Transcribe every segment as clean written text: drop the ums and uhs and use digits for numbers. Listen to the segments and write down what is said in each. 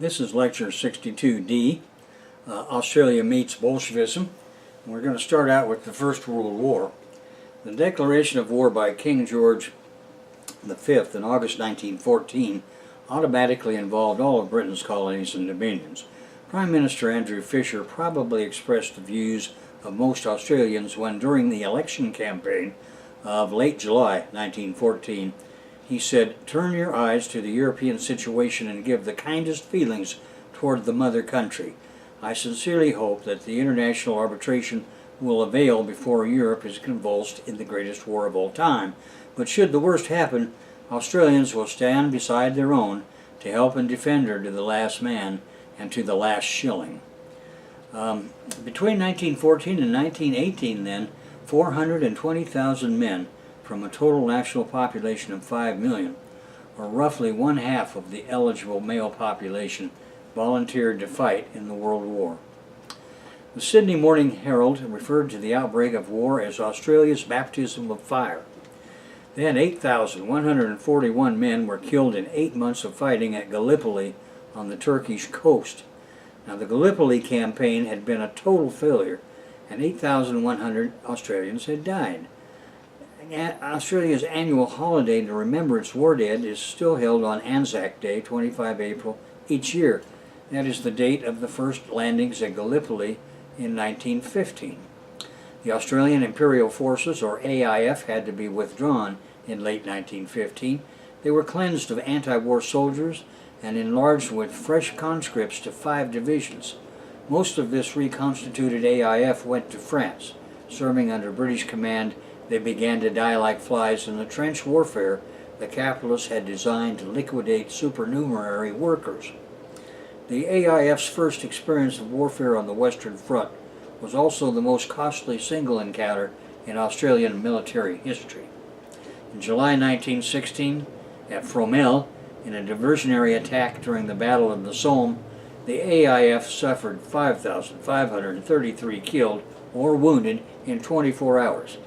This is lecture 62D, Australia Meets Bolshevism. And we're going to start out with the First World War. The declaration of war by King George V in August 1914 automatically involved all of Britain's colonies and dominions. Prime Minister Andrew Fisher probably expressed the views of most Australians when, during the election campaign of late July 1914, he said, "Turn your eyes to the European situation and give the kindest feelings toward the mother country. I sincerely hope that the international arbitration will avail before Europe is convulsed in the greatest war of all time. But should the worst happen, Australians will stand beside their own to help and defend her to the last man and to the last shilling." Between 1914 and 1918, then, 420,000 men from a total national population of 5 million, or roughly one-half of the eligible male population, volunteered to fight in the World War. The Sydney Morning Herald referred to the outbreak of war as Australia's baptism of fire. Then 8,141 men were killed in 8 months of fighting at Gallipoli on the Turkish coast. Now, the Gallipoli campaign had been a total failure, and 8,100 Australians had died. Australia's annual holiday to remember its war dead is still held on Anzac Day, 25 April, each year. That is the date of the first landings at Gallipoli in 1915. The Australian Imperial Forces, or AIF, had to be withdrawn in late 1915. They were cleansed of anti-war soldiers and enlarged with fresh conscripts to 5 divisions. Most of this reconstituted AIF went to France. Serving under British command, they began to die like flies in the trench warfare the capitalists had designed to liquidate supernumerary workers. The AIF's first experience of warfare on the Western Front was also the most costly single encounter in Australian military history. In July 1916, at Fromelles, in a diversionary attack during the Battle of the Somme, the AIF suffered 5,533 killed or wounded in 24 hours.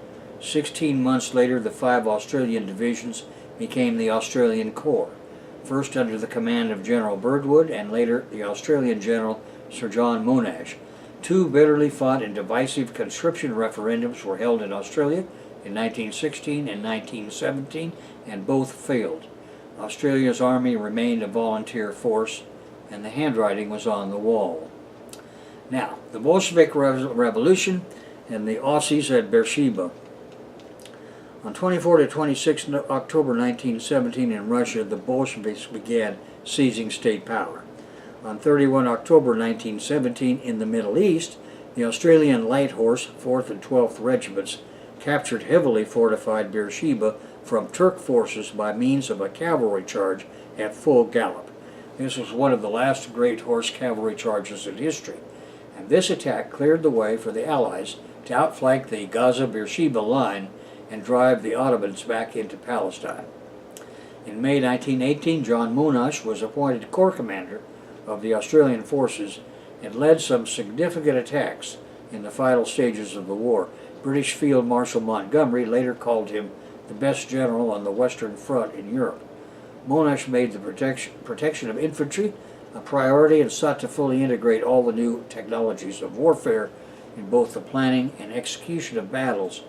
16 months later, the 5 Australian divisions became the Australian Corps, first under the command of General Birdwood and later the Australian General Sir John Monash. 2 bitterly fought and divisive conscription referendums were held in Australia in 1916 and 1917, and both failed. Australia's army remained a volunteer force, and the handwriting was on the wall. Now, the Bolshevik Revolution and the Aussies at Beersheba. On 24 to 26 October 1917 in Russia, the Bolsheviks began seizing state power. On 31 October 1917 in the Middle East, the Australian Light Horse 4th and 12th Regiments captured heavily fortified Beersheba from Turk forces by means of a cavalry charge at full gallop. This was one of the last great horse cavalry charges in history, and this attack cleared the way for the Allies to outflank the Gaza-Beersheba line and drive the Ottomans back into Palestine. In May 1918, John Monash was appointed Corps Commander of the Australian forces and led some significant attacks in the final stages of the war. British Field Marshal Montgomery later called him the best general on the Western Front in Europe. Monash made the protection of infantry a priority and sought to fully integrate all the new technologies of warfare in both the planning and execution of battles.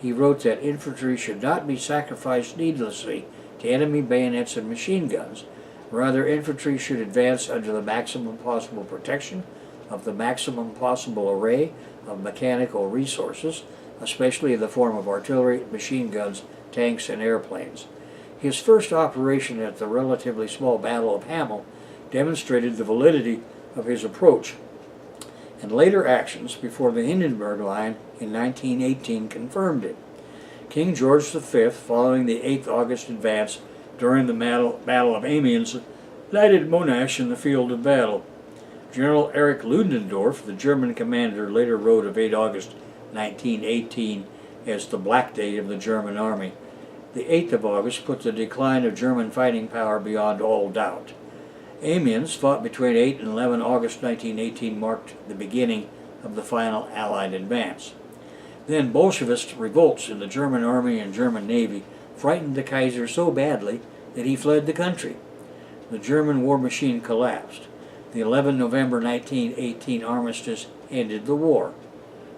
He wrote that infantry should not be sacrificed needlessly to enemy bayonets and machine guns. Rather, infantry should advance under the maximum possible protection of the maximum possible array of mechanical resources, especially in the form of artillery, machine guns, tanks, and airplanes. His first operation at the relatively small Battle of Hamel demonstrated the validity of his approach, and later actions before the Hindenburg Line in 1918 confirmed it. King George V, following the 8th August advance during the Battle of Amiens, knighted Monash in the field of battle. General Erich Ludendorff, the German commander, later wrote of 8 August 1918 as the Black Day of the German Army. The 8th of August put the decline of German fighting power beyond all doubt. Amiens, fought between 8 and 11 August 1918, marked the beginning of the final Allied advance. Then Bolshevist revolts in the German army and German navy frightened the Kaiser so badly that he fled the country. The German war machine collapsed. The 11 November 1918 armistice ended the war.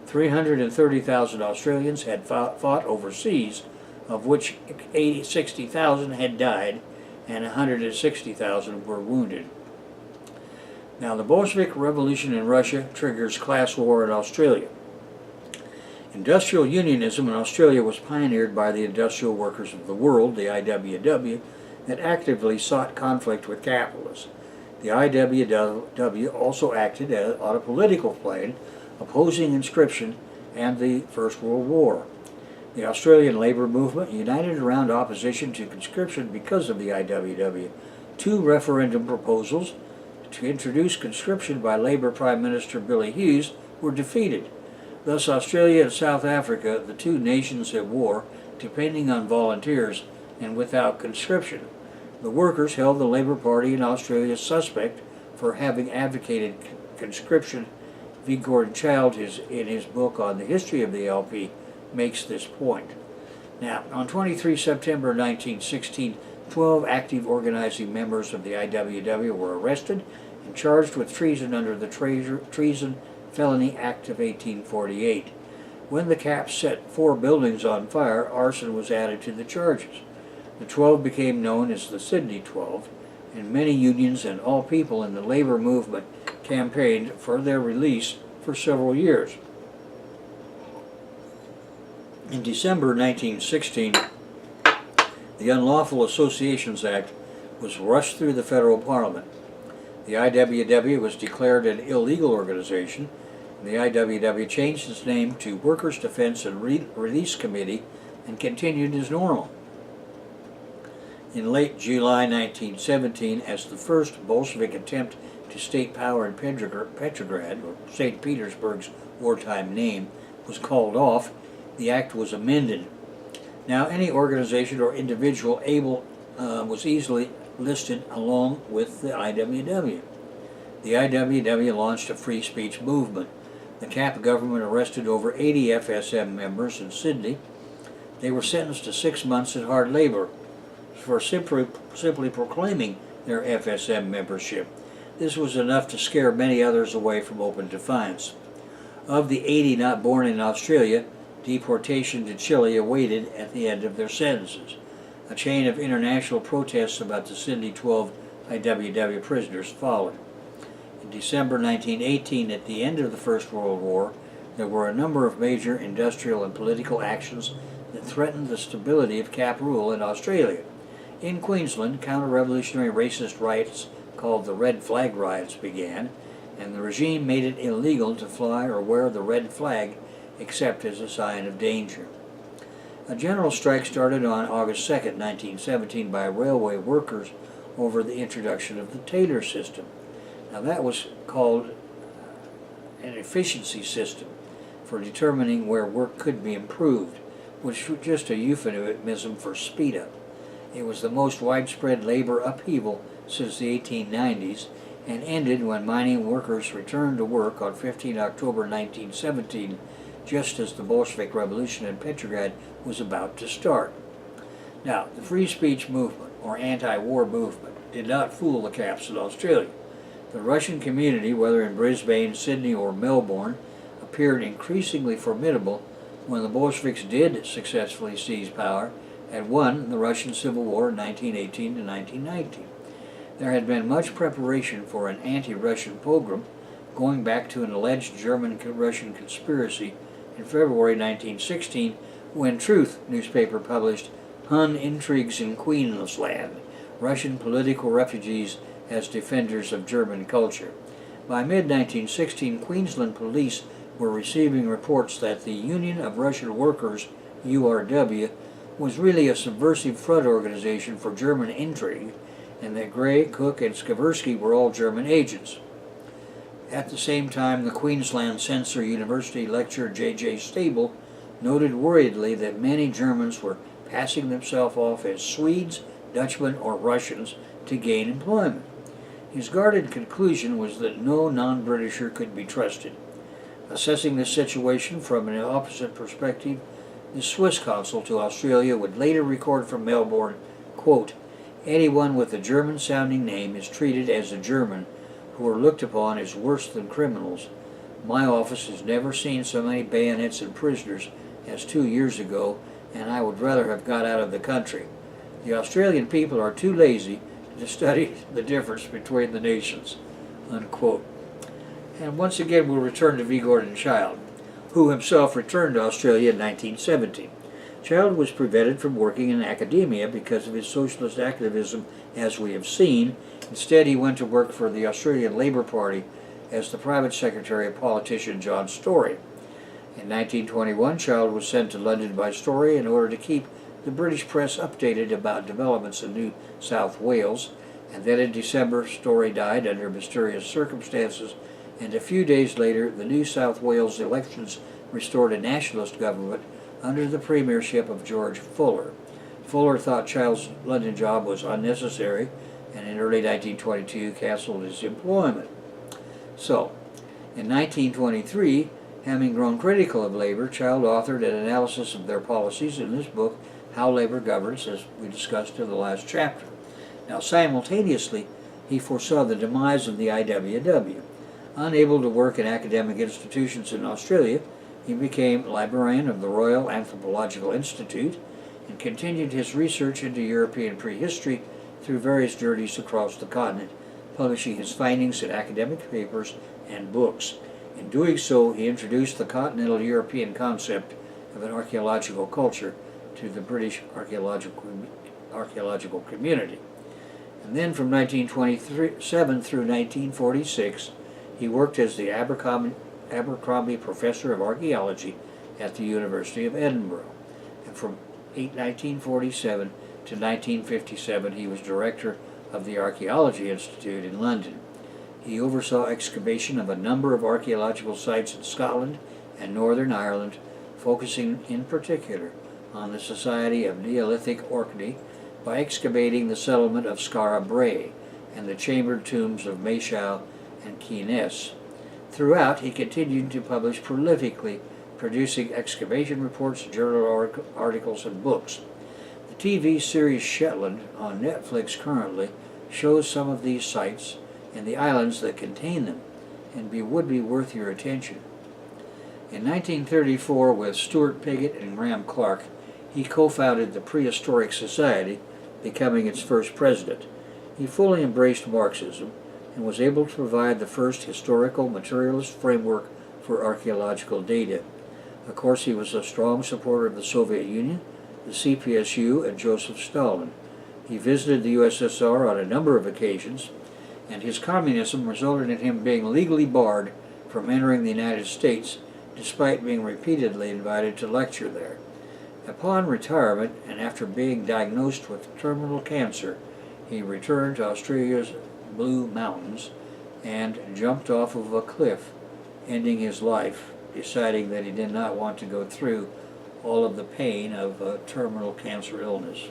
330,000 Australians had fought overseas, of which 60,000 had died and 160,000 were wounded. Now, the Bolshevik Revolution in Russia triggers class war in Australia. Industrial unionism in Australia was pioneered by the Industrial Workers of the World, the IWW, that actively sought conflict with capitalists. The IWW also acted on a political plane, opposing conscription and the First World War. The Australian labor movement united around opposition to conscription because of the IWW. Two referendum proposals to introduce conscription by Labor Prime Minister Billy Hughes were defeated. Thus, Australia and South Africa, the two nations at war, depending on volunteers and without conscription. The workers held the Labour Party in Australia suspect for having advocated conscription. V. Gordon Childe, in his book on the history of the LP, makes this point. Now, on 23 September 1916, 12 active organizing members of the IWW were arrested and charged with treason under the Treason Felony Act of 1848. When the Caps set 4 buildings on fire, arson was added to the charges. The 12 became known as the Sydney 12, and many unions and all people in the labor movement campaigned for their release for several years. In December 1916, the Unlawful Associations Act was rushed through the federal parliament. The IWW was declared an illegal organization, and the IWW changed its name to Workers' Defense and Release Committee and continued as normal. In late July 1917, as the first Bolshevik attempt to state power in Petrograd, or St. Petersburg's wartime name, was called off, the act was amended. Now, any organization or individual able was easily listed along with the IWW. The IWW launched a free speech movement. The Cap government arrested over 80 FSM members in Sydney. They were sentenced to 6 months in hard labor for simply proclaiming their FSM membership. This was enough to scare many others away from open defiance. Of the 80 not born in Australia, deportation to Chile awaited at the end of their sentences. A chain of international protests about the Sydney 12 IWW prisoners followed. In December 1918, at the end of the First World War, there were a number of major industrial and political actions that threatened the stability of Cap rule in Australia. In Queensland, counter-revolutionary racist riots called the Red Flag Riots began, and the regime made it illegal to fly or wear the red flag except as a sign of danger. A general strike started on August 2, 1917 by railway workers over the introduction of the Taylor system. Now that was called an efficiency system for determining where work could be improved, which was just a euphemism for speed up. It was the most widespread labor upheaval since the 1890s and ended when mining workers returned to work on 15 October 1917, just as the Bolshevik Revolution in Petrograd was about to start. Now, the free speech movement, or anti-war movement, did not fool the Caps in Australia. The Russian community, whether in Brisbane, Sydney, or Melbourne, appeared increasingly formidable when the Bolsheviks did successfully seize power and won the Russian Civil War in 1918 to 1919. There had been much preparation for an anti-Russian pogrom, going back to an alleged German-Russian conspiracy in February 1916, when Truth newspaper published Hun Intrigues in Queensland, Russian political refugees as defenders of German culture. By mid-1916, Queensland police were receiving reports that the Union of Russian Workers, URW, was really a subversive front organization for German intrigue, and that Gray, Cook, and Skaversky were all German agents. At the same time, the Queensland Censor University lecturer J.J. Stable noted worriedly that many Germans were passing themselves off as Swedes, Dutchmen, or Russians to gain employment. His guarded conclusion was that no non-Britisher could be trusted. Assessing this situation from an opposite perspective, the Swiss consul to Australia would later record from Melbourne, quote, "Anyone with a German-sounding name is treated as a German, who are looked upon as worse than criminals. My office has never seen so many bayonets and prisoners as 2 years ago, and I would rather have got out of the country. The Australian people are too lazy to study the difference between the nations." Unquote. And once again we'll return to V. Gordon Childe, who himself returned to Australia in 1917. Childe was prevented from working in academia because of his socialist activism, as we have seen. Instead, he went to work for the Australian Labor Party as the private secretary of politician John Story. In 1921, Childe was sent to London by Story in order to keep the British press updated about developments in New South Wales, and then in December, Story died under mysterious circumstances, and a few days later, the New South Wales elections restored a nationalist government under the premiership of George Fuller. Fuller thought Childe's London job was unnecessary, and in early 1922 cancelled his employment. So, in 1923, having grown critical of labor, Childe authored an analysis of their policies in his book, How Labor Governs, as we discussed in the last chapter. Now, simultaneously, he foresaw the demise of the IWW. Unable to work in academic institutions in Australia, he became librarian of the Royal Anthropological Institute and continued his research into European prehistory through various journeys across the continent, publishing his findings in academic papers and books. In doing so, he introduced the continental European concept of an archaeological culture to the British archaeological community. And then from 1927 through 1946, he worked as the Abercrombie Professor of Archaeology at the University of Edinburgh. And from 1947 to 1957, he was director of the Archaeology Institute in London. He oversaw excavation of a number of archaeological sites in Scotland and Northern Ireland, focusing in particular on the Society of Neolithic Orkney by excavating the settlement of Skara Brae and the chambered tombs of Maeshowe and Keynes. Throughout, he continued to publish prolifically, producing excavation reports, journal articles, and books. The TV series Shetland on Netflix currently shows some of these sites and the islands that contain them, and would be worth your attention. In 1934, with Stuart Piggott and Graham Clark, he co-founded the Prehistoric Society, becoming its first president. He fully embraced Marxism and was able to provide the first historical materialist framework for archaeological data. Of course, he was a strong supporter of the Soviet Union, the CPSU, and Joseph Stalin. He visited the USSR on a number of occasions, and his communism resulted in him being legally barred from entering the United States, despite being repeatedly invited to lecture there. Upon retirement, and after being diagnosed with terminal cancer, he returned to Australia's Blue Mountains and jumped off of a cliff, ending his life, deciding that he did not want to go through all of the pain of a terminal cancer illness.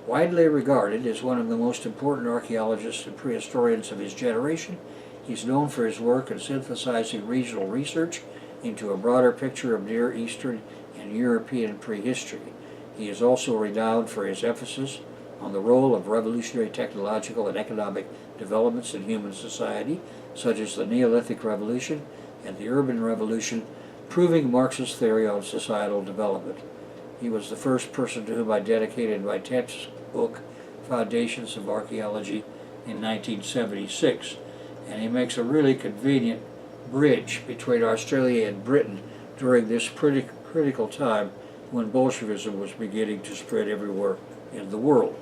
Widely regarded as one of the most important archaeologists and prehistorians of his generation, he's known for his work in synthesizing regional research into a broader picture of Near Eastern and European prehistory. He is also renowned for his emphasis on the role of revolutionary technological and economic developments in human society, such as the Neolithic Revolution and the Urban Revolution, proving Marxist theory on societal development. He was the first person to whom I dedicated my 10th book, Foundations of Archaeology, in 1976, and he makes a really convenient bridge between Australia and Britain during this pretty critical time when Bolshevism was beginning to spread everywhere in the world.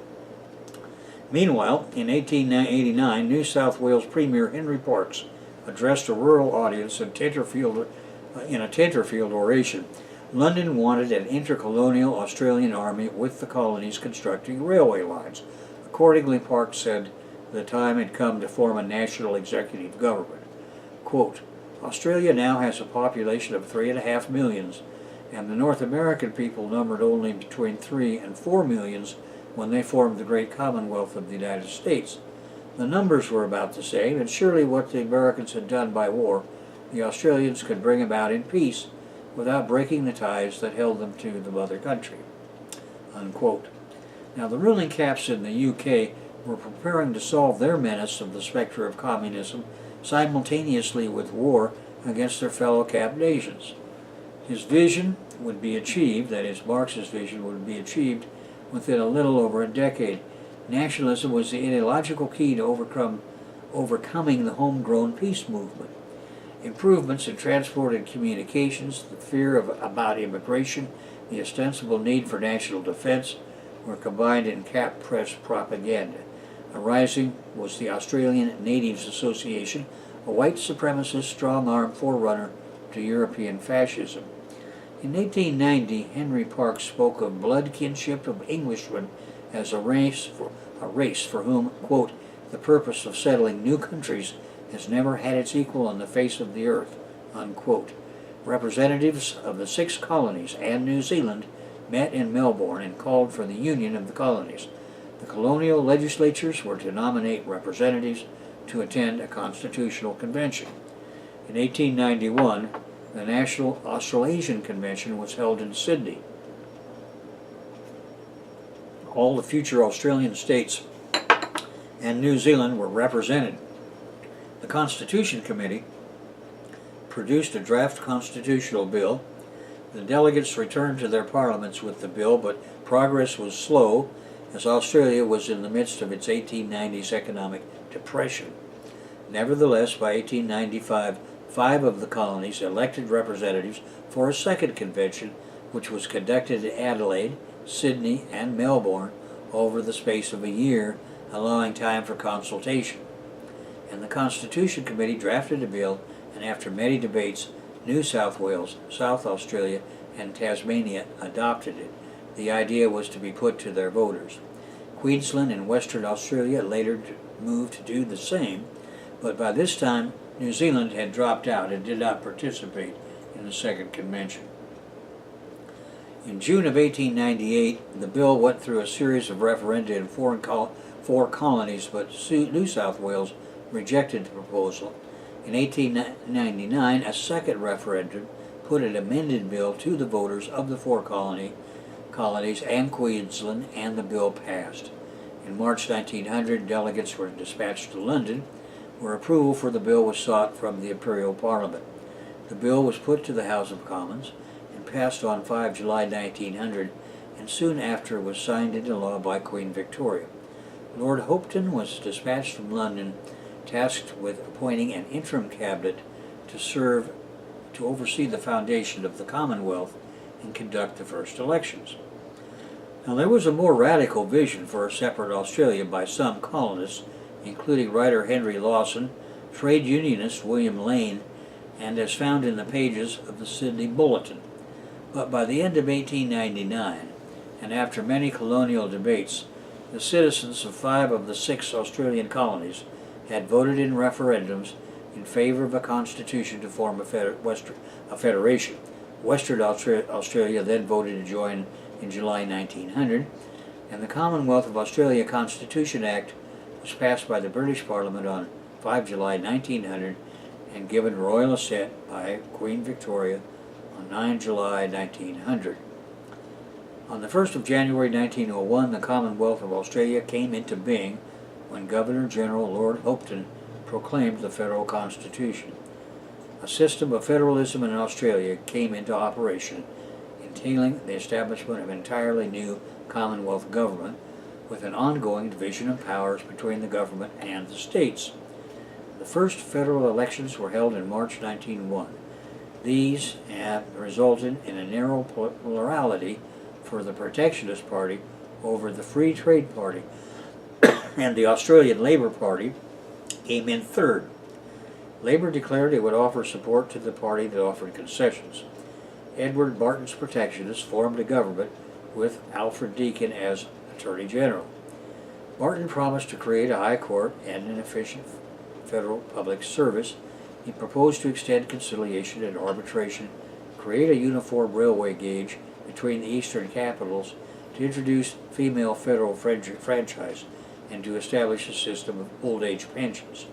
Meanwhile, in 1889, New South Wales Premier Henry Parkes addressed a rural audience in a Tenterfield oration. London wanted an intercolonial Australian army with the colonies constructing railway lines. Accordingly, Parkes said the time had come to form a national executive government. Quote, "Australia now has a population of 3.5 million, and the North American people numbered only between 3 and 4 millions when they formed the great Commonwealth of the United States. The numbers were about the same, and surely what the Americans had done by war, the Australians could bring about in peace without breaking the ties that held them to the mother country." Unquote. Now, the ruling caste in the UK were preparing to solve their menace of the specter of communism simultaneously with war against their fellow cap nations. His vision would be achieved, that is, Marx's vision would be achieved within a little over a decade. Nationalism was the ideological key to overcoming the homegrown peace movement. Improvements in transport and communications, the fear about immigration, the ostensible need for national defense were combined in cap press propaganda. Arising was the Australian Natives Association, a white supremacist strong-arm forerunner to European fascism. In 1890, Henry Parkes spoke of blood kinship of Englishmen as a race for whom, quote, the purpose of settling new countries has never had its equal on the face of the earth, unquote. Representatives of the 6 colonies and New Zealand met in Melbourne and called for the union of the colonies. The colonial legislatures were to nominate representatives to attend a constitutional convention. In 1891, the National Australasian Convention was held in Sydney. All the future Australian states and New Zealand were represented. The Constitution Committee produced a draft constitutional bill. The delegates returned to their parliaments with the bill, but progress was slow as Australia was in the midst of its 1890s economic depression. Nevertheless, by 1895, 5 of the colonies elected representatives for a second convention, which was conducted in Adelaide, Sydney, and Melbourne over the space of a year, allowing time for consultation. And the Constitution Committee drafted a bill, and after many debates, New South Wales, South Australia, and Tasmania adopted it. The idea was to be put to their voters. Queensland and Western Australia later moved to do the same, but by this time New Zealand had dropped out and did not participate in the Second Convention. In June of 1898, the bill went through a series of referenda in 4 colonies, but New South Wales rejected the proposal. In 1899, a second referendum put an amended bill to the voters of the 4 colonies and Queensland, and the bill passed. In March 1900, delegates were dispatched to London, where approval for the bill was sought from the Imperial Parliament. The bill was put to the House of Commons and passed on 5 July 1900, and soon after was signed into law by Queen Victoria. Lord Hopton was dispatched from London, tasked with appointing an interim cabinet to oversee the foundation of the Commonwealth and conduct the first elections. Now, there was a more radical vision for a separate Australia by some colonists, including writer Henry Lawson, trade unionist William Lane, and as found in the pages of the Sydney Bulletin. But by the end of 1899, and after many colonial debates, the citizens of 5 of the 6 Australian colonies had voted in referendums in favor of a constitution to form a federation. Western Australia then voted to join in July 1900, and the Commonwealth of Australia Constitution Act was passed by the British Parliament on 5 July 1900 and given royal assent by Queen Victoria on 9 July 1900. On the 1st of January 1901, the Commonwealth of Australia came into being when Governor-General Lord Hopton proclaimed the Federal Constitution. A system of federalism in Australia came into operation, entailing the establishment of an entirely new Commonwealth government with an ongoing division of powers between the government and the states. The first federal elections were held in March 1901. These have resulted in a narrow plurality for the Protectionist Party over the Free Trade Party, and the Australian Labor Party came in third. Labor declared it would offer support to the party that offered concessions. Edward Barton's Protectionists formed a government with Alfred Deakin as Attorney General. Barton promised to create a high court and an efficient federal public service. He proposed to extend conciliation and arbitration, create a uniform railway gauge between the eastern capitals, to introduce female federal franchise, and to establish a system of old age pensions.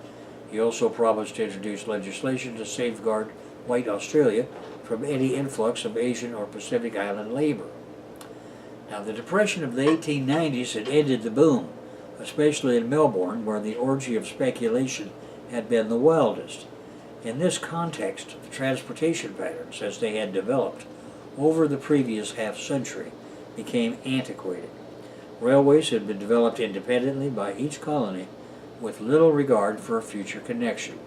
He also promised to introduce legislation to safeguard white Australia from any influx of Asian or Pacific Island labor. Now, the Depression of the 1890s had ended the boom especially in Melbourne, where the orgy of speculation had been the wildest. In this context, the transportation patterns, as they had developed over the previous half-century, became antiquated. Railways had been developed independently by each colony with little regard for a future connection.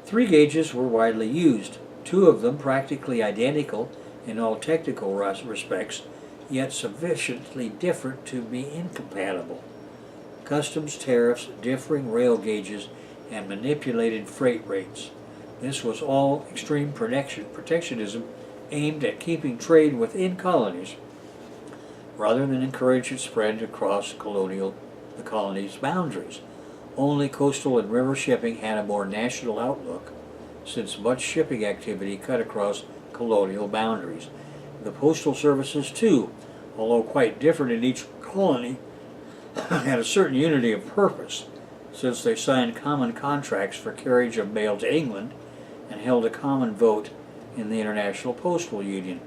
3 gauges were widely used, 2 of them practically identical in all technical respects, yet sufficiently different to be incompatible. Customs tariffs, differing rail gauges, and manipulated freight rates. This was all extreme protectionism aimed at keeping trade within colonies rather than encourage its spread across the colony's boundaries. Only coastal and river shipping had a more national outlook, since much shipping activity cut across colonial boundaries. The postal services, too, although quite different in each colony, had a certain unity of purpose, since they signed common contracts for carriage of mail to England and held a common vote in the International Postal Union.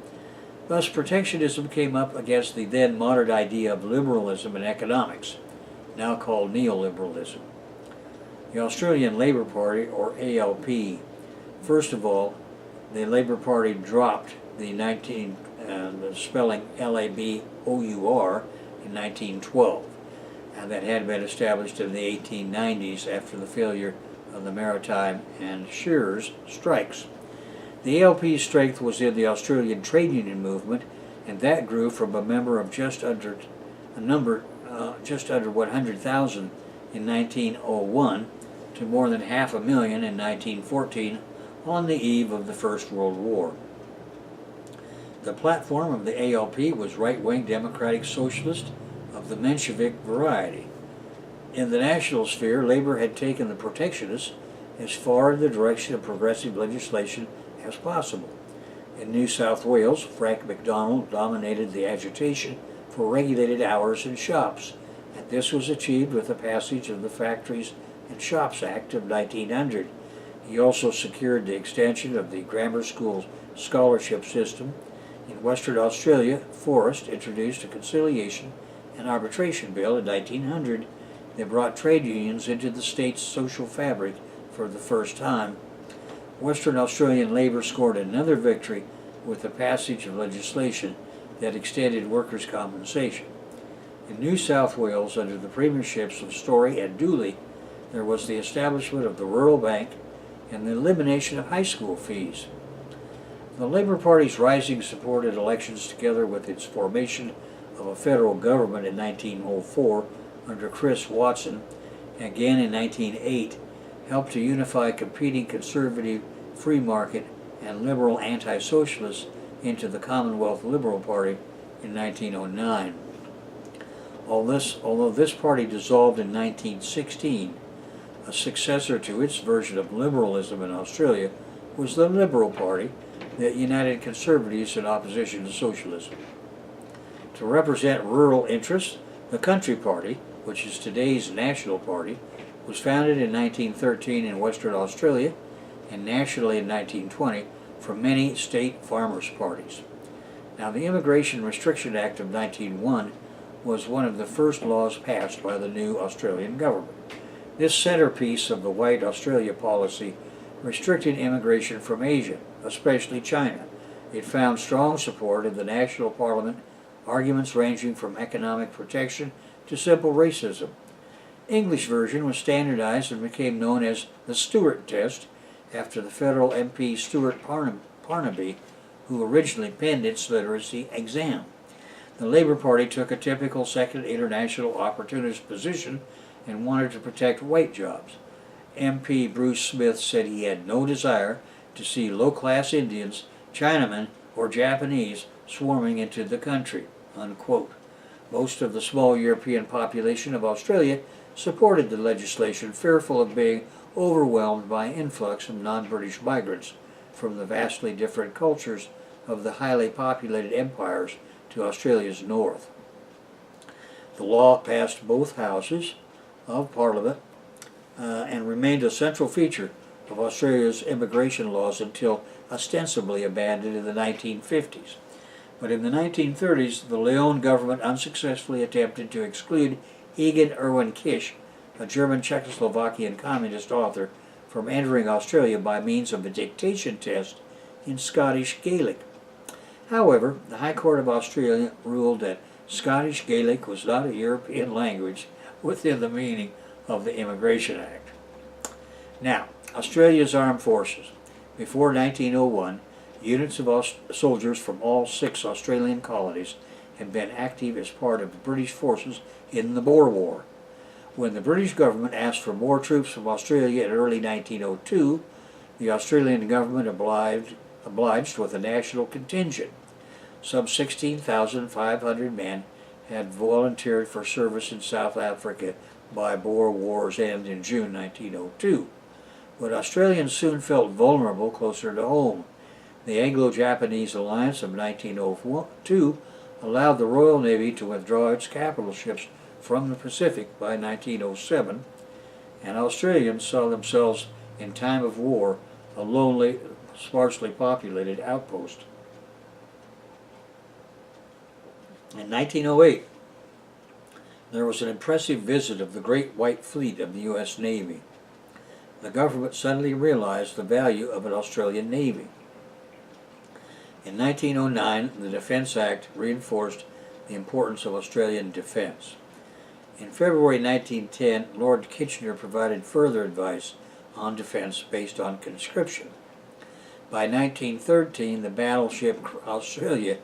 Thus, protectionism came up against the then modern idea of liberalism in economics, now called neoliberalism. The Australian Labor Party, or ALP. First of all, the Labor Party dropped the spelling LABOUR in 1912, and that had been established in the 1890s after the failure of the maritime and shearers' strikes. The ALP's strength was in the Australian trade union movement, and that grew from a member of just under 100,000 in 1901 to more than 500,000 in 1914 on the eve of the First World War. The platform of the ALP was right-wing democratic socialist of the Bolshevik variety. In the national sphere, Labour had taken the protectionists as far in the direction of progressive legislation as possible. In New South Wales, Frank MacDonald dominated the agitation for regulated hours in shops, and this was achieved with the passage of the Factories and Shops Act of 1900. He also secured the extension of the grammar school scholarship system. In Western Australia, Forrest introduced a conciliation and arbitration bill in 1900 that brought trade unions into the state's social fabric for the first time. Western Australian Labor scored another victory with the passage of legislation that extended workers' compensation. In New South Wales, under the premierships of Story and Dooley, there was the establishment of the Rural Bank and the elimination of high school fees. The Labour Party's rising support in elections, together with its formation of a federal government in 1904 under Chris Watson, again in 1908, helped to unify competing conservative free market and liberal anti-socialists into the Commonwealth Liberal Party in 1909. Although this party dissolved in 1916, a successor to its version of liberalism in Australia was the Liberal Party that united conservatives in opposition to socialism. To represent rural interests, the Country Party, which is today's National Party, was founded in 1913 in Western Australia and nationally in 1920 from many state farmers' parties. Now, the Immigration Restriction Act of 1901 was one of the first laws passed by the new Australian government. This centerpiece of the White Australia policy restricted immigration from Asia, especially China. It found strong support in the National Parliament, arguments ranging from economic protection to simple racism. English version was standardized and became known as the Stewart Test after the federal MP Stuart Parnaby, who originally penned its literacy exam. The Labour Party took a typical second international opportunist position and wanted to protect white jobs. MP Bruce Smith said he had no desire to see low-class Indians, Chinamen, or Japanese swarming into the country, unquote. Most of the small European population of Australia supported the legislation, fearful of being overwhelmed by an influx of non-British migrants from the vastly different cultures of the highly populated empires to Australia's north. The law passed both houses of Parliament and remained a central feature of Australia's immigration laws until ostensibly abandoned in the 1950s. But in the 1930s, the Leone government unsuccessfully attempted to exclude Egon Erwin Kisch, a German Czechoslovakian communist author, from entering Australia by means of a dictation test in Scottish Gaelic. However, the High Court of Australia ruled that Scottish Gaelic was not a European language within the meaning of the Immigration Act. Now, Australia's armed forces. Before 1901, units of soldiers from all 6 Australian colonies had been active as part of the British forces in the Boer War. When the British government asked for more troops from Australia in early 1902, the Australian government obliged with a national contingent. Some 16,500 men had volunteered for service in South Africa by Boer War's end in June 1902. But Australians soon felt vulnerable closer to home. The Anglo-Japanese alliance of 1902 allowed the Royal Navy to withdraw its capital ships from the Pacific by 1907, and Australians saw themselves in time of war a lonely, sparsely populated outpost. In 1908, there was an impressive visit of the Great White Fleet of the U.S. Navy. The government suddenly realized the value of an Australian Navy. In 1909, the Defence Act reinforced the importance of Australian defence. In February 1910, Lord Kitchener provided further advice on defence based on conscription. By 1913, the battleship Australia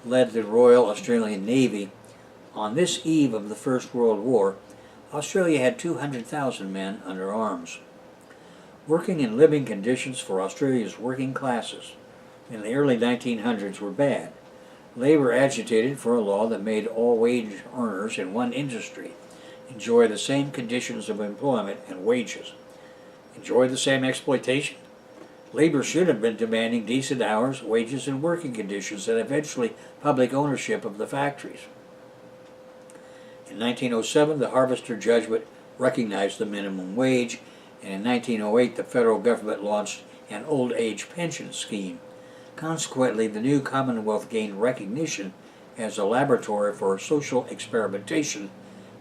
led the Royal Australian Navy. On this eve of the First World War, Australia had 200,000 men under arms. Working and living conditions for Australia's working classes in the early 1900s were bad. Labor agitated for a law that made all wage earners in one industry enjoy the same conditions of employment and wages. Enjoy the same exploitation? Labor should have been demanding decent hours, wages, and working conditions, and eventually public ownership of the factories. In 1907, the Harvester Judgment recognized the minimum wage, and in 1908, the federal government launched an old age pension scheme. Consequently, the new Commonwealth gained recognition as a laboratory for social experimentation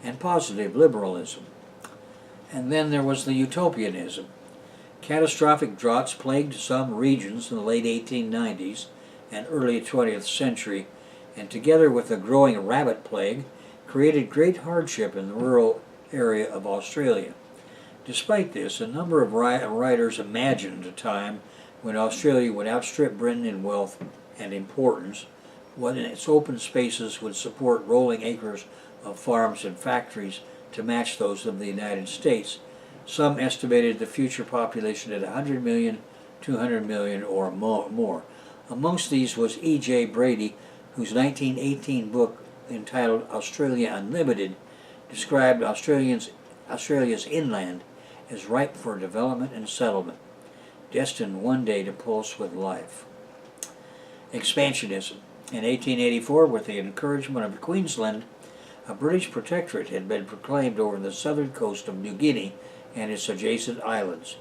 and positive liberalism. And then there was the utopianism. Catastrophic droughts plagued some regions in the late 1890s and early 20th century, and together with the growing rabbit plague, created great hardship in the rural area of Australia. Despite this, a number of writers imagined a time when Australia would outstrip Britain in wealth and importance, when its open spaces would support rolling acres of farms and factories to match those of the United States. Some estimated the future population at 100 million, 200 million, or more. Amongst these was E.J. Brady, whose 1918 book entitled Australia Unlimited described Australia's inland as ripe for development and settlement, destined one day to pulse with life. Expansionism. In 1884, with the encouragement of Queensland, a British protectorate had been proclaimed over the southern coast of New Guinea and its adjacent islands.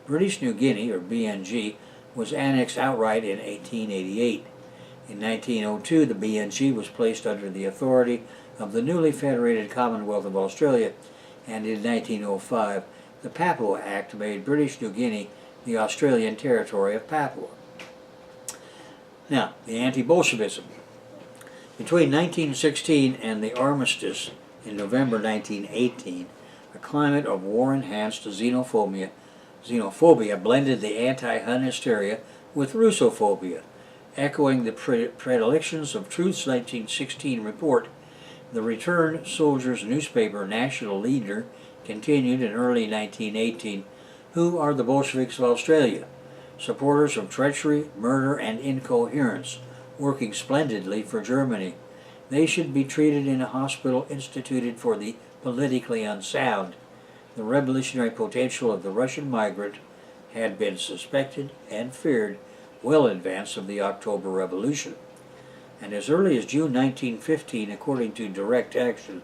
British New Guinea, or BNG, was annexed outright in 1888. In 1902, the BNG was placed under the authority of the newly federated Commonwealth of Australia, and in 1905, the Papua Act made British New Guinea the Australian territory of Papua. Now, the anti-Bolshevism. Between 1916 and the armistice in November 1918, a climate of war-enhanced xenophobia blended the anti-Hun hysteria with Russophobia. Echoing the predilections of Truth's 1916 report, the Return Soldiers newspaper national leader continued in early 1918, "Who are the Bolsheviks of Australia? Supporters of treachery, murder, and incoherence, working splendidly for Germany. They should be treated in a hospital instituted for the politically unsound." The revolutionary potential of the Russian migrant had been suspected and feared well in advance of the October Revolution. And as early as June 1915, according to Direct Action,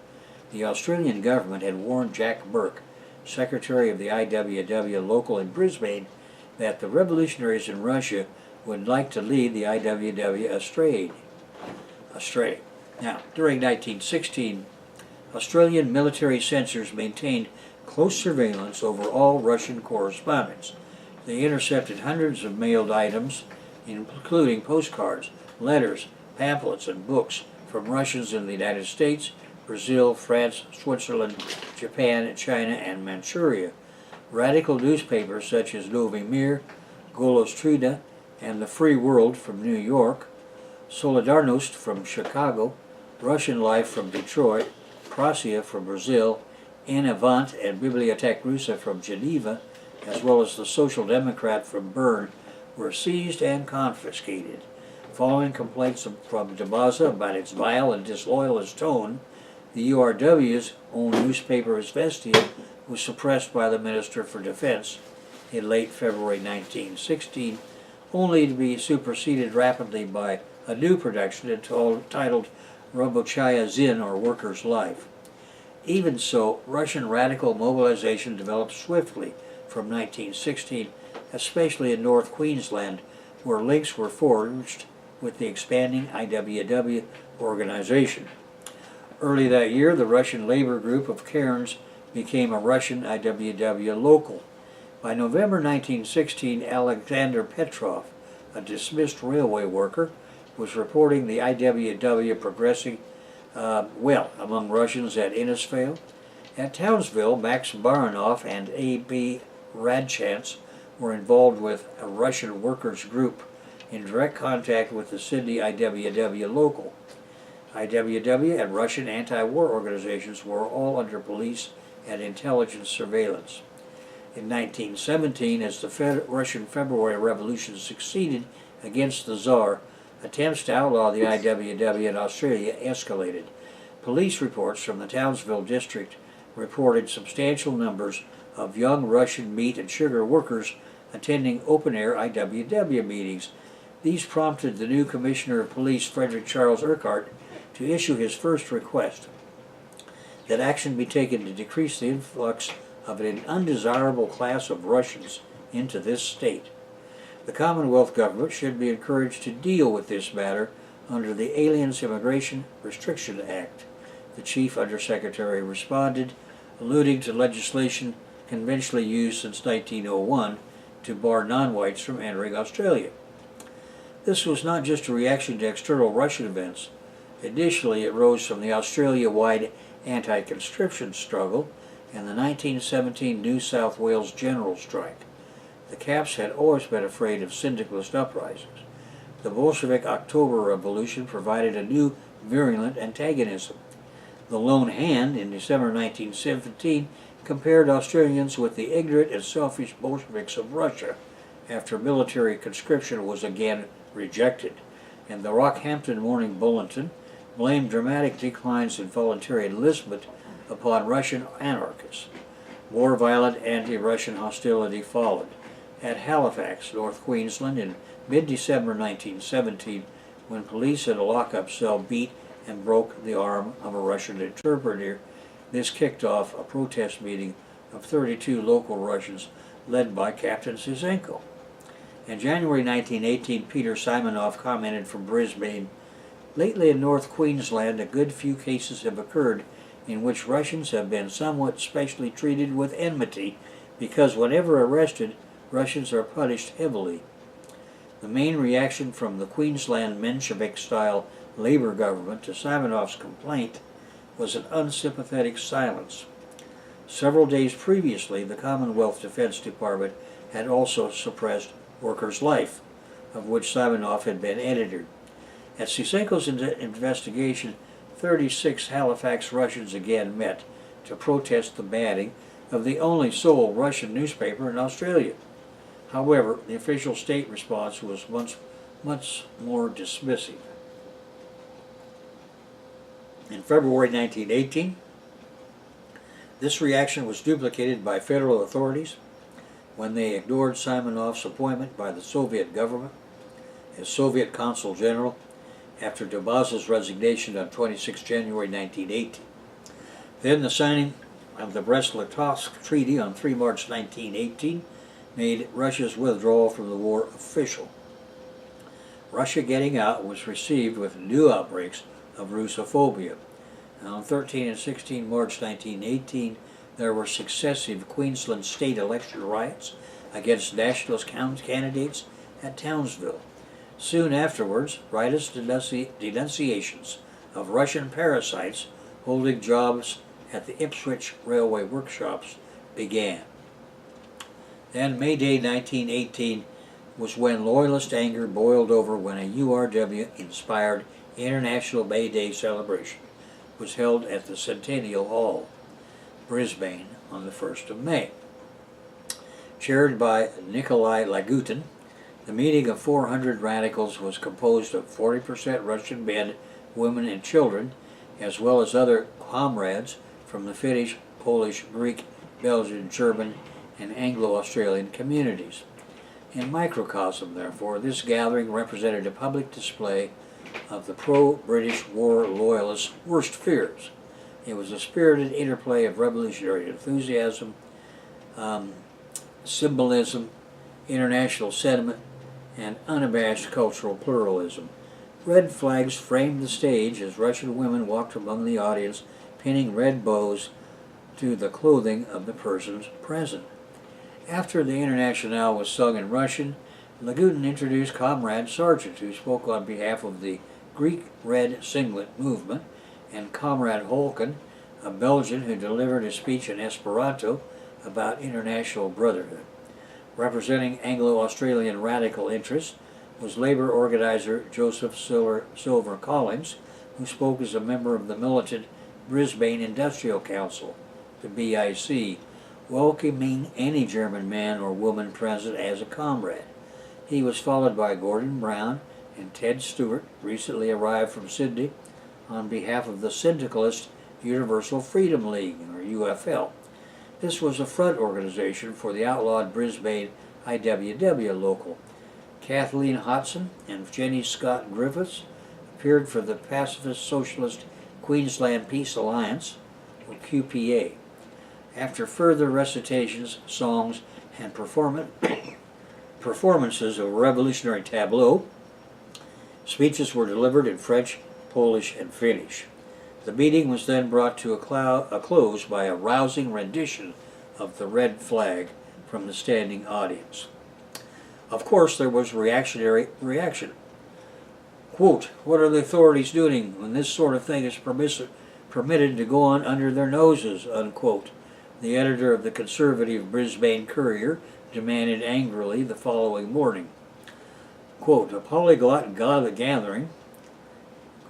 the Australian government had warned Jack Burke, secretary of the IWW local in Brisbane, that the revolutionaries in Russia would like to lead the IWW astray. Now, during 1916, Australian military censors maintained close surveillance over all Russian correspondence. They intercepted hundreds of mailed items, including postcards, letters, pamphlets, and books from Russians in the United States, Brazil, France, Switzerland, Japan, China, and Manchuria. Radical newspapers such as Novi Mir, Golostruda, and The Free World from New York, Solidarność from Chicago, Russian Life from Detroit, Prasia from Brazil, Avant and Bibliothèque Russa from Geneva, as well as the Social Democrat from Bern, were seized and confiscated. Following complaints from Debaza about its vile and disloyalist tone, the URW's own newspaper Izvestia was suppressed by the Minister for Defense in late February 1916, only to be superseded rapidly by a new production entitled Robochaya Zin, or Worker's Life. Even so, Russian radical mobilization developed swiftly from 1916, especially in North Queensland, where links were forged with the expanding IWW organization. Early that year, the Russian labor group of Cairns became a Russian IWW local. By November 1916, Alexander Petrov, a dismissed railway worker, was reporting the IWW progressing well among Russians at Innisfail. At Townsville, Max Baranov and A.B. Radchance were involved with a Russian workers' group in direct contact with the Sydney IWW local. IWW and Russian anti-war organizations were all under police and intelligence surveillance. In 1917, as the Russian February Revolution succeeded against the Tsar, attempts to outlaw the IWW in Australia escalated. Police reports from the Townsville district reported substantial numbers of young Russian meat and sugar workers attending open-air IWW meetings. These prompted the new Commissioner of Police, Frederick Charles Urquhart, to issue his first request that action be taken to decrease the influx of an undesirable class of Russians into this state. The Commonwealth government should be encouraged to deal with this matter under the Aliens Immigration Restriction Act. The Chief Undersecretary responded, alluding to legislation conventionally used since 1901 to bar non-whites from entering Australia. This was not just a reaction to external Russian events. Initially, it rose from the Australia-wide anti-conscription struggle and the 1917 New South Wales general strike. The Caps had always been afraid of syndicalist uprisings. The Bolshevik October Revolution provided a new virulent antagonism. The Lone Hand, in December 1917, compared Australians with the ignorant and selfish Bolsheviks of Russia after military conscription was again rejected, and the Rockhampton Morning Bulletin blamed dramatic declines in voluntary enlistment upon Russian anarchists. More violent anti-Russian hostility followed. At Halifax, North Queensland, in mid-December 1917, when police in a lockup cell beat and broke the arm of a Russian interpreter, this kicked off a protest meeting of 32 local Russians led by Captain Zizenko. In January 1918, Peter Simonoff commented from Brisbane, "Lately in North Queensland, a good few cases have occurred in which Russians have been somewhat specially treated with enmity because whenever arrested, Russians are punished heavily." The main reaction from the Queensland Menshevik-style Labour government to Simonoff's complaint was an unsympathetic silence. Several days previously, the Commonwealth Defence Department had also suppressed Worker's Life, of which Simonoff had been editor. At Zizenko's investigation, 36 Halifax Russians again met to protest the banning of the only sole Russian newspaper in Australia. However, the official state response was much more dismissive. In February 1918, this reaction was duplicated by federal authorities when they ignored Simonoff's appointment by the Soviet government as Soviet Consul General after Debaza's resignation on 26 January 1918. Then the signing of the Brest-Litovsk Treaty on 3 March 1918 made Russia's withdrawal from the war official. Russia getting out was received with new outbreaks of Russophobia. On 13 and 16 March 1918, there were successive Queensland state election riots against nationalist candidates at Townsville. Soon afterwards, riotous denunciations of Russian parasites holding jobs at the Ipswich railway workshops began. Then May Day 1918 was when Loyalist anger boiled over when a URW-inspired International May Day celebration was held at the Centennial Hall, Brisbane, on the 1st of May. Chaired by Nikolai Lagutin, the meeting of 400 radicals was composed of 40% Russian men, women, and children, as well as other comrades from the Finnish, Polish, Greek, Belgian, German, and Anglo-Australian communities. In microcosm, therefore, this gathering represented a public display of the pro-British war loyalists' worst fears. It was a spirited interplay of revolutionary enthusiasm, symbolism, international sentiment, and unabashed cultural pluralism. Red flags framed the stage as Russian women walked among the audience, pinning red bows to the clothing of the persons present. After the Internationale was sung in Russian, Lagutin introduced Comrade Sargent, who spoke on behalf of the Greek Red Singlet movement, and Comrade Holken, a Belgian who delivered a speech in Esperanto about international brotherhood. Representing Anglo-Australian radical interests was labor organizer Joseph Silver Collins, who spoke as a member of the militant Brisbane Industrial Council, the BIC, welcoming any German man or woman present as a comrade. He was followed by Gordon Brown and Ted Stewart, recently arrived from Sydney, on behalf of the Syndicalist Universal Freedom League, or UFL. This was a front organization for the outlawed Brisbane IWW local. Kathleen Hodson and Jenny Scott Griffiths appeared for the Pacifist Socialist Queensland Peace Alliance, or QPA. After further recitations, songs, and performances of a revolutionary tableau, speeches were delivered in French, Polish, and Finnish. The meeting was then brought to a close by a rousing rendition of the red flag from the standing audience. Of course, there was reactionary reaction. Quote, "What are the authorities doing when this sort of thing is permitted to go on under their noses?" Unquote. The editor of the conservative Brisbane Courier demanded angrily the following morning. Quote, "A polyglot gathering,"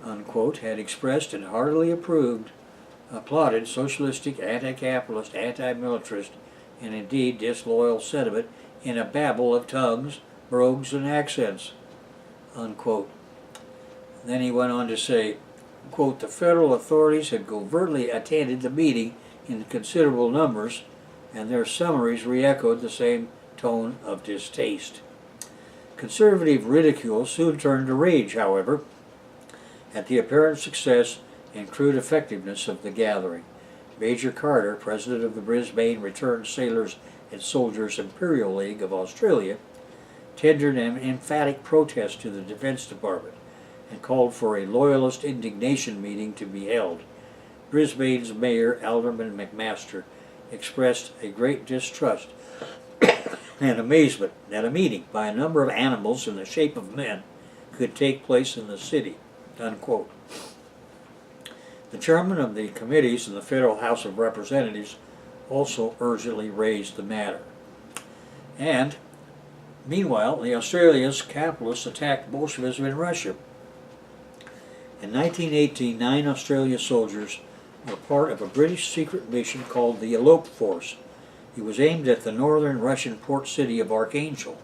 unquote, had expressed and heartily applauded socialistic, anti-capitalist, anti-militarist, and indeed disloyal sentiment in a babble of tongues, brogues, and accents, unquote. Then he went on to say, quote, "The federal authorities had covertly attended the meeting in considerable numbers, and their summaries re-echoed the same tone of distaste." Conservative ridicule soon turned to rage, however, at the apparent success and crude effectiveness of the gathering. Major Carter, president of the Brisbane Returned Sailors and Soldiers Imperial League of Australia, tendered an emphatic protest to the Defense Department and called for a loyalist indignation meeting to be held. Brisbane's Mayor Alderman McMaster expressed a great distrust and amazement that a meeting by a number of animals in the shape of men could take place in the city, unquote. The chairman of the committees in the Federal House of Representatives also urgently raised the matter. And, meanwhile, the Australians' capitalists attacked Bolshevism in Russia. In 1918, 9 Australian soldiers were part of a British secret mission called the Elope Force. It was aimed at the northern Russian port city of Archangel.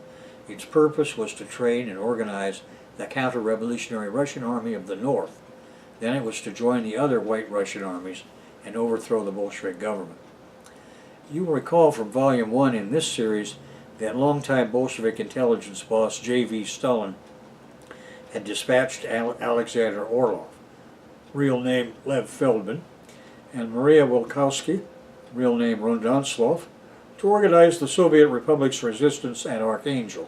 Its purpose was to train and organize the counter-revolutionary Russian army of the north. Then it was to join the other white Russian armies and overthrow the Bolshevik government. You will recall from Volume 1 in this series that longtime Bolshevik intelligence boss J.V. Stalin had dispatched Alexander Orlov, real name Lev Feldman, and Maria Wilkowski, real name Rondanslov, to organize the Soviet Republic's resistance at Archangel.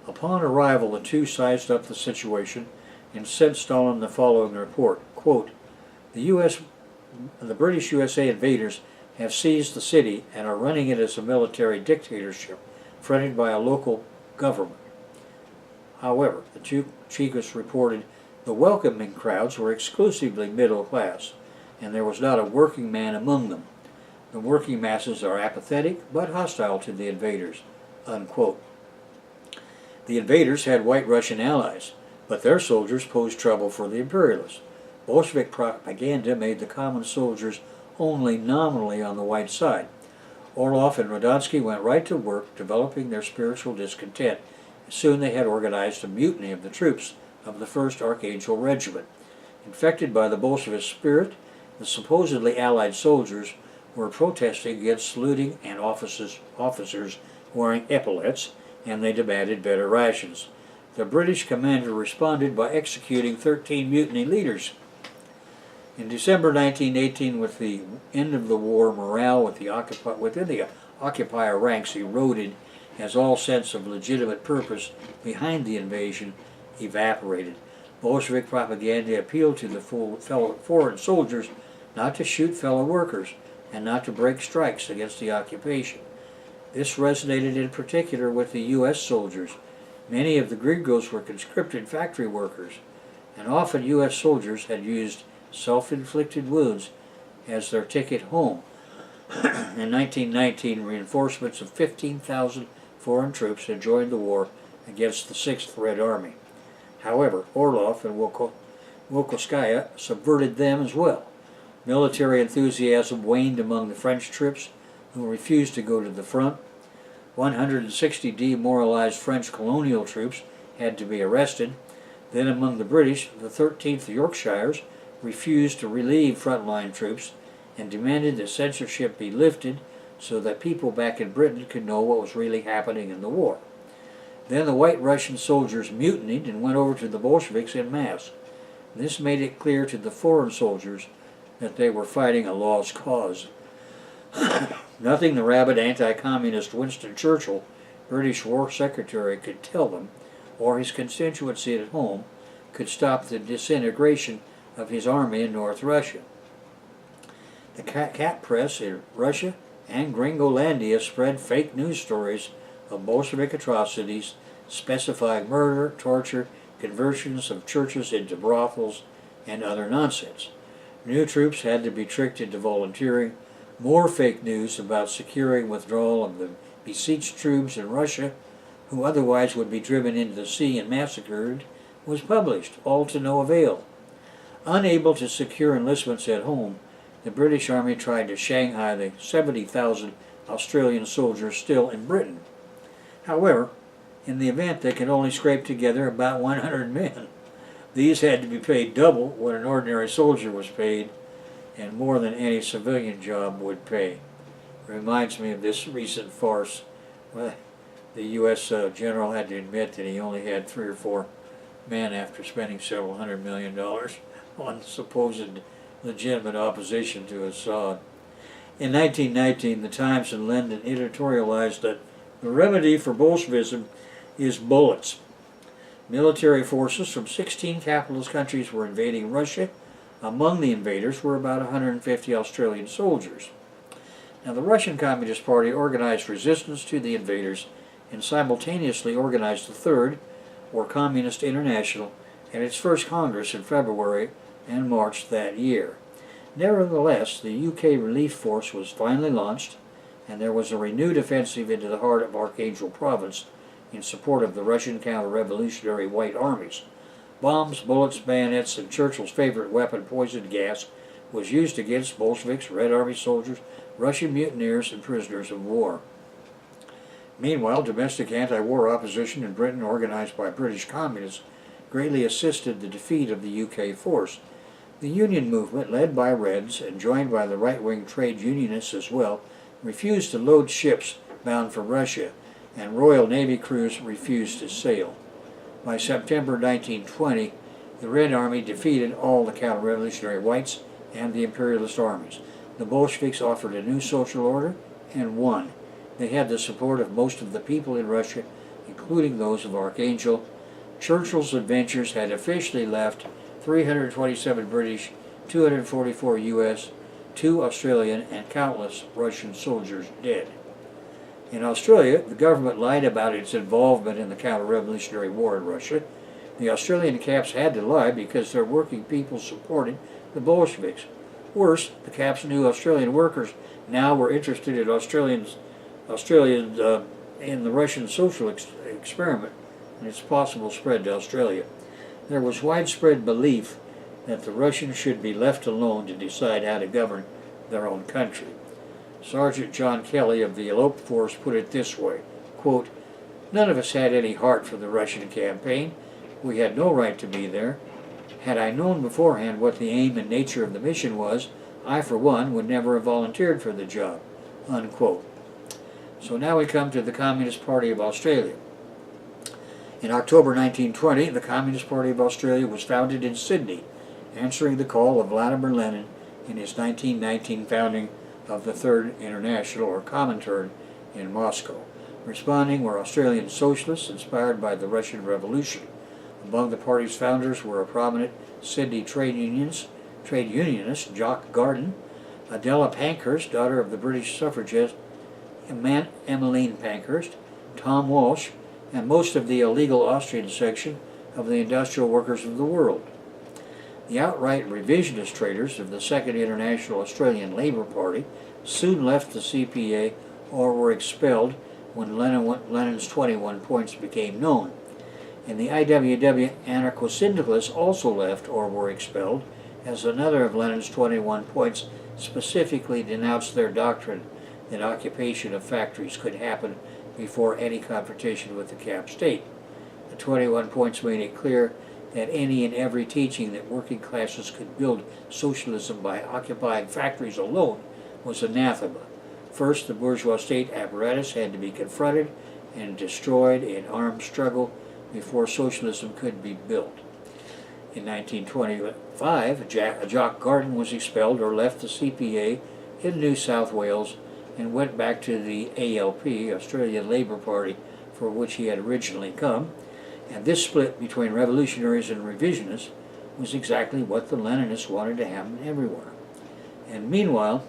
Upon arrival, the two sized up the situation and sent Stalin the following report. Quote, "The U.S. the British USA invaders have seized the city and are running it as a military dictatorship, fronted by a local government. However, the Chicos reported the welcoming crowds were exclusively middle class, and there was not a working man among them. The working masses are apathetic but hostile to the invaders, unquote. The invaders had white Russian allies, but their soldiers posed trouble for the imperialists. Bolshevik propaganda made the common soldiers only nominally on the white side. Orlov and Radonsky went right to work developing their spiritual discontent. Soon they had organized a mutiny of the troops of the 1st Archangel Regiment. Infected by the Bolshevist spirit, the supposedly allied soldiers were protesting against saluting and officers wearing epaulets, and they demanded better rations. The British commander responded by executing 13 mutiny leaders. In December 1918, with the end of the war, morale within the occupier ranks eroded as all sense of legitimate purpose behind the invasion evaporated. Bolshevik propaganda appealed to the foreign soldiers not to shoot fellow workers and not to break strikes against the occupation. This resonated in particular with the U.S. soldiers. Many of the gringos were conscripted factory workers, and often U.S. soldiers had used self-inflicted wounds as their ticket home. In 1919, reinforcements of 15,000 foreign troops had joined the war against the 6th Red Army. However, Orlov and Wilkovskaya subverted them as well. Military enthusiasm waned among the French troops, who refused to go to the front. 160 demoralized French colonial troops had to be arrested. Then among the British, the 13th Yorkshires refused to relieve frontline troops and demanded that censorship be lifted so that people back in Britain could know what was really happening in the war. Then the white Russian soldiers mutinied and went over to the Bolsheviks en masse. This made it clear to the foreign soldiers that they were fighting a lost cause. Nothing the rabid anti-communist Winston Churchill, British War Secretary, could tell them, or his constituency at home, could stop the disintegration of his army in North Russia. The cat press in Russia and Gringolandia spread fake news stories of Bolshevik atrocities specifying murder, torture, conversions of churches into brothels, and other nonsense. New troops had to be tricked into volunteering. More fake news about securing withdrawal of the besieged troops in Russia, who otherwise would be driven into the sea and massacred, was published, all to no avail. Unable to secure enlistments at home, the British Army tried to Shanghai the 70,000 Australian soldiers still in Britain. However, in the event they could only scrape together about 100 men. These had to be paid double what an ordinary soldier was paid, and more than any civilian job would pay. Reminds me of this recent farce. Well, the U.S. general had to admit that he only had 3 or 4 men after spending several $100 million on supposed legitimate opposition to Assad. In 1919, the Times in London editorialized that the remedy for Bolshevism is bullets. Military forces from 16 capitalist countries were invading Russia. Among the invaders were about 150 Australian soldiers. Now, the Russian Communist Party organized resistance to the invaders and simultaneously organized the Third, or Communist International, at its first Congress in February and March that year. Nevertheless, the UK Relief Force was finally launched, and there was a renewed offensive into the heart of Archangel Province in support of the Russian counter-revolutionary White Armies. Bombs, bullets, bayonets, and Churchill's favorite weapon, poison gas, was used against Bolsheviks, Red Army soldiers, Russian mutineers, and prisoners of war. Meanwhile, domestic anti-war opposition in Britain, organized by British communists, greatly assisted the defeat of the UK force. The Union movement, led by Reds and joined by the right-wing trade unionists as well, refused to load ships bound for Russia, and Royal Navy crews refused to sail. By September 1920, the Red Army defeated all the counter-revolutionary whites and the imperialist armies. The Bolsheviks offered a new social order and won. They had the support of most of the people in Russia, including those of Archangel. Churchill's adventures had officially left 327 British, 244 U.S., 2 Australian and countless Russian soldiers dead. In Australia, the government lied about its involvement in the counter-revolutionary war in Russia. The Australian Caps had to lie because their working people supported the Bolsheviks. Worse, the Caps knew Australian workers now were interested in in the Russian social experiment and its possible spread to Australia. There was widespread belief that the Russians should be left alone to decide how to govern their own country. Sergeant John Kelly of the Elope Force put it this way, quote, "None of us had any heart for the Russian campaign. We had no right to be there. Had I known beforehand what the aim and nature of the mission was, I, for one, would never have volunteered for the job," unquote. So now we come to the Communist Party of Australia. In October 1920, the Communist Party of Australia was founded in Sydney, answering the call of Vladimir Lenin in his 1919 founding of the Third International, or Comintern, in Moscow. Responding were Australian socialists inspired by the Russian Revolution. Among the party's founders were a prominent Sydney trade unionist Jock Garden, Adela Pankhurst, daughter of the British suffragette Emmeline Pankhurst, Tom Walsh, and most of the illegal Austrian section of the Industrial Workers of the World. The outright revisionist traders of the Second International Australian Labour Party soon left the CPA or were expelled when Lenin's 21 points became known. And the IWW anarcho-syndicalists also left or were expelled, as another of Lenin's 21 points specifically denounced their doctrine that occupation of factories could happen before any confrontation with the cap state. The 21 points made it clear that any and every teaching that working classes could build socialism by occupying factories alone was anathema. First, the bourgeois state apparatus had to be confronted and destroyed in armed struggle before socialism could be built. In 1925, Jock Garden was expelled or left the CPA in New South Wales and went back to the ALP, Australian Labour Party, for which he had originally come. And this split between revolutionaries and revisionists was exactly what the Leninists wanted to happen everywhere. And meanwhile,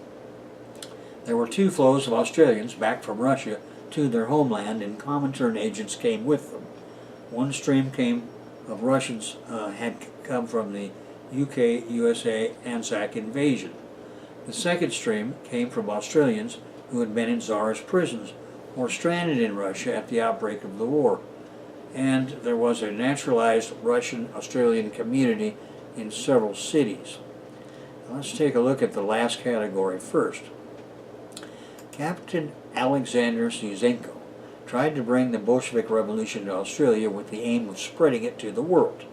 there were 2 flows of Australians back from Russia to their homeland, and Comintern agents came with them. One stream of Russians had come from the UK-USA Anzac invasion. The second stream came from Australians who had been in Tsarist prisons or stranded in Russia at the outbreak of the war. And there was a naturalized Russian-Australian community in several cities. Let's take a look at the last category first. Captain Alexander Ziusenko tried to bring the Bolshevik Revolution to Australia with the aim of spreading it to the world.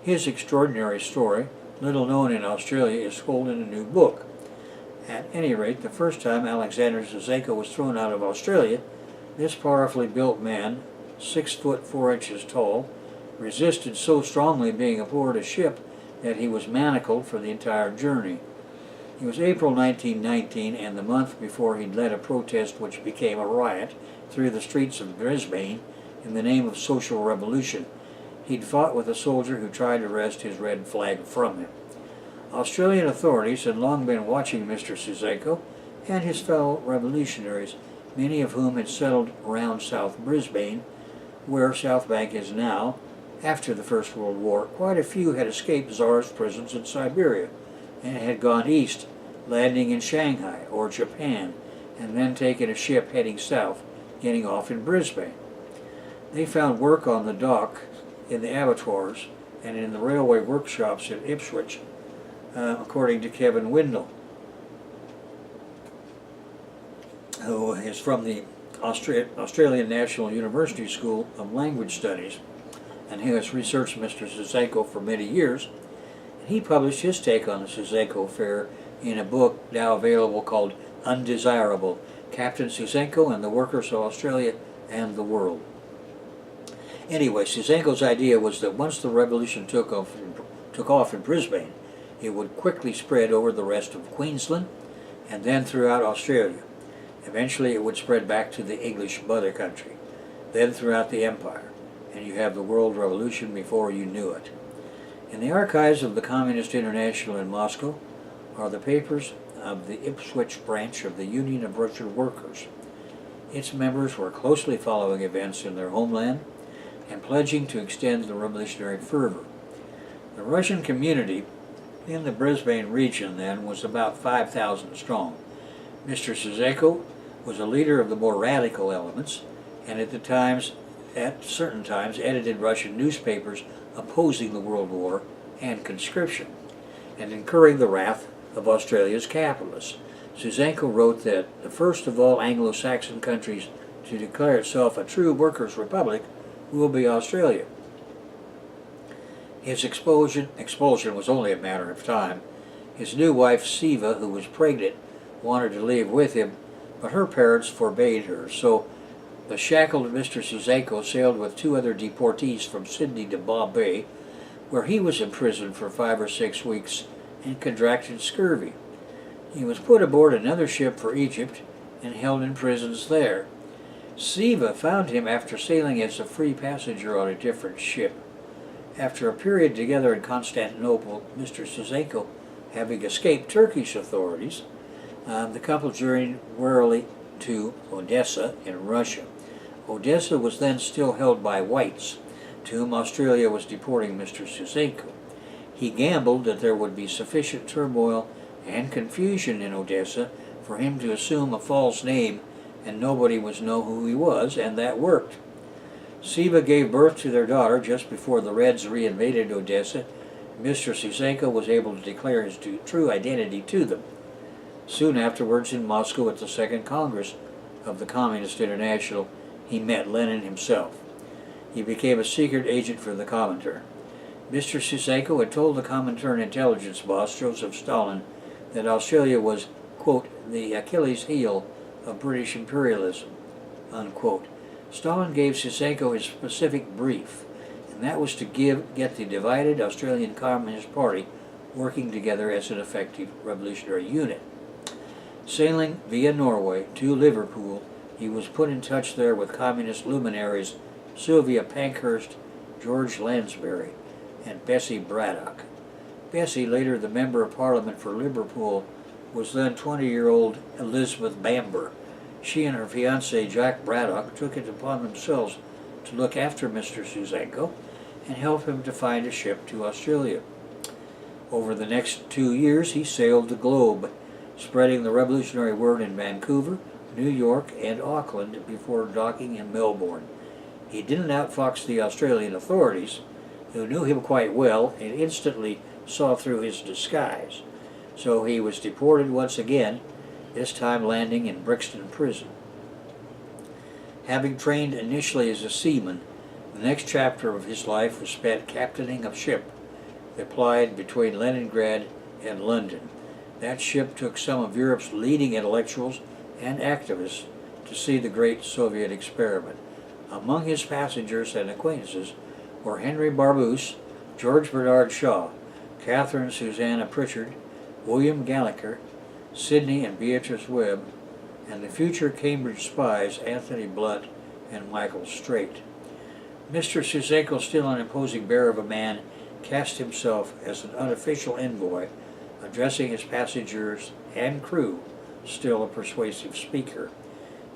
His extraordinary story, little known in Australia, is told in a new book. At any rate, the first time Alexander Ziusenko was thrown out of Australia, this powerfully built man, 6 foot 4 inches tall, resisted so strongly being aboard a ship that he was manacled for the entire journey. It was April 1919, and the month before he'd led a protest which became a riot through the streets of Brisbane in the name of social revolution. He'd fought with a soldier who tried to wrest his red flag from him. Australian authorities had long been watching Mr. Ziusenko and his fellow revolutionaries, many of whom had settled around South Brisbane, where South Bank is now. After the First World War, quite a few had escaped Tsarist prisons in Siberia and had gone east, landing in Shanghai or Japan, and then taken a ship heading south, getting off in Brisbane. They found work on the dock, in the abattoirs, and in the railway workshops in Ipswich, according to Kevin Windham, who is from the Australian National University School of Language Studies, and who has researched Mr. Ziusenko for many years. And he published his take on the Ziusenko affair in a book now available called Undesirable: Captain Ziusenko and the Workers of Australia and the World. Anyway, Ziusenko's idea was that once the revolution took off in Brisbane, it would quickly spread over the rest of Queensland and then throughout Australia. Eventually it would spread back to the English mother country, then throughout the empire, and you have the world revolution before you knew it. In the archives of the Communist International in Moscow are the papers of the Ipswich branch of the Union of Russian Workers. Its members were closely following events in their homeland and pledging to extend the revolutionary fervor. The Russian community in the Brisbane region then was about 5,000 strong. Mr. Suzeko was a leader of the more radical elements, and at certain times edited Russian newspapers opposing the World War and conscription, and incurring the wrath of Australia's capitalists. Suzeko wrote that the first of all Anglo-Saxon countries to declare itself a true workers' republic will be Australia. His expulsion was only a matter of time. His new wife, Siva, who was pregnant, wanted to leave with him, but her parents forbade her, so the shackled Mr. Suzeko sailed with 2 other deportees from Sydney to Bombay, where he was imprisoned for 5 or 6 weeks and contracted scurvy. He was put aboard another ship for Egypt and held in prisons there. Siva found him after sailing as a free passenger on a different ship. After a period together in Constantinople, Mr. Suzeko having escaped Turkish authorities, the couple journeyed warily to Odessa in Russia. Odessa was then still held by whites, to whom Australia was deporting Mr. Suzeko. He gambled that there would be sufficient turmoil and confusion in Odessa for him to assume a false name and nobody would know who he was, and that worked. Siva gave birth to their daughter just before the Reds reinvaded Odessa. Mr. Suzeko was able to declare his true identity to them. Soon afterwards, in Moscow at the Second Congress of the Communist International, he met Lenin himself. He became a secret agent for the Comintern. Mr. Suzeko had told the Comintern intelligence boss, Joseph Stalin, that Australia was, quote, the Achilles heel of British imperialism, unquote. Stalin gave Suzeko his specific brief, and that was to get the divided Australian Communist Party working together as an effective revolutionary unit. Sailing via Norway to Liverpool, he was put in touch there with communist luminaries Sylvia Pankhurst, George Lansbury, and Bessie Braddock. Bessie, later the Member of Parliament for Liverpool, was then 20-year-old Elizabeth Bamber. She and her fiancé Jack Braddock took it upon themselves to look after Mr. Suzeko and help him to find a ship to Australia. Over the next 2 years, he sailed the globe, spreading the revolutionary word in Vancouver, New York, and Auckland before docking in Melbourne. He didn't outfox the Australian authorities, who knew him quite well and instantly saw through his disguise. So he was deported once again, this time landing in Brixton Prison. Having trained initially as a seaman, the next chapter of his life was spent captaining a ship that plied between Leningrad and London. That ship took some of Europe's leading intellectuals and activists to see the great Soviet experiment. Among his passengers and acquaintances were Henry Barbusse, George Bernard Shaw, Catherine Susanna Pritchard, William Gallagher, Sidney and Beatrice Webb, and the future Cambridge spies Anthony Blunt and Michael Straight. Mr. Suzeko, still an imposing bear of a man, cast himself as an unofficial envoy, addressing his passengers and crew, still a persuasive speaker,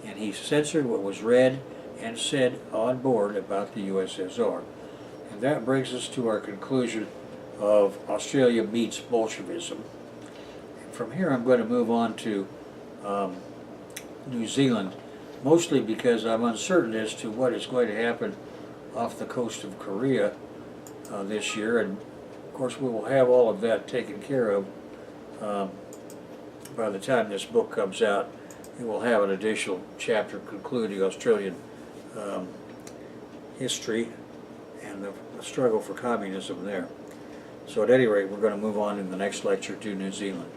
and he censored what was read and said on board about the USSR. And that brings us to our conclusion of Australia meets Bolshevism. From here I'm going to move on to New Zealand, mostly because I'm uncertain as to what is going to happen off the coast of Korea this year, and of course we will have all of that taken care of by the time this book comes out. It will have an additional chapter concluding Australian history and the struggle for communism there. So at any rate, we're going to move on in the next lecture to New Zealand.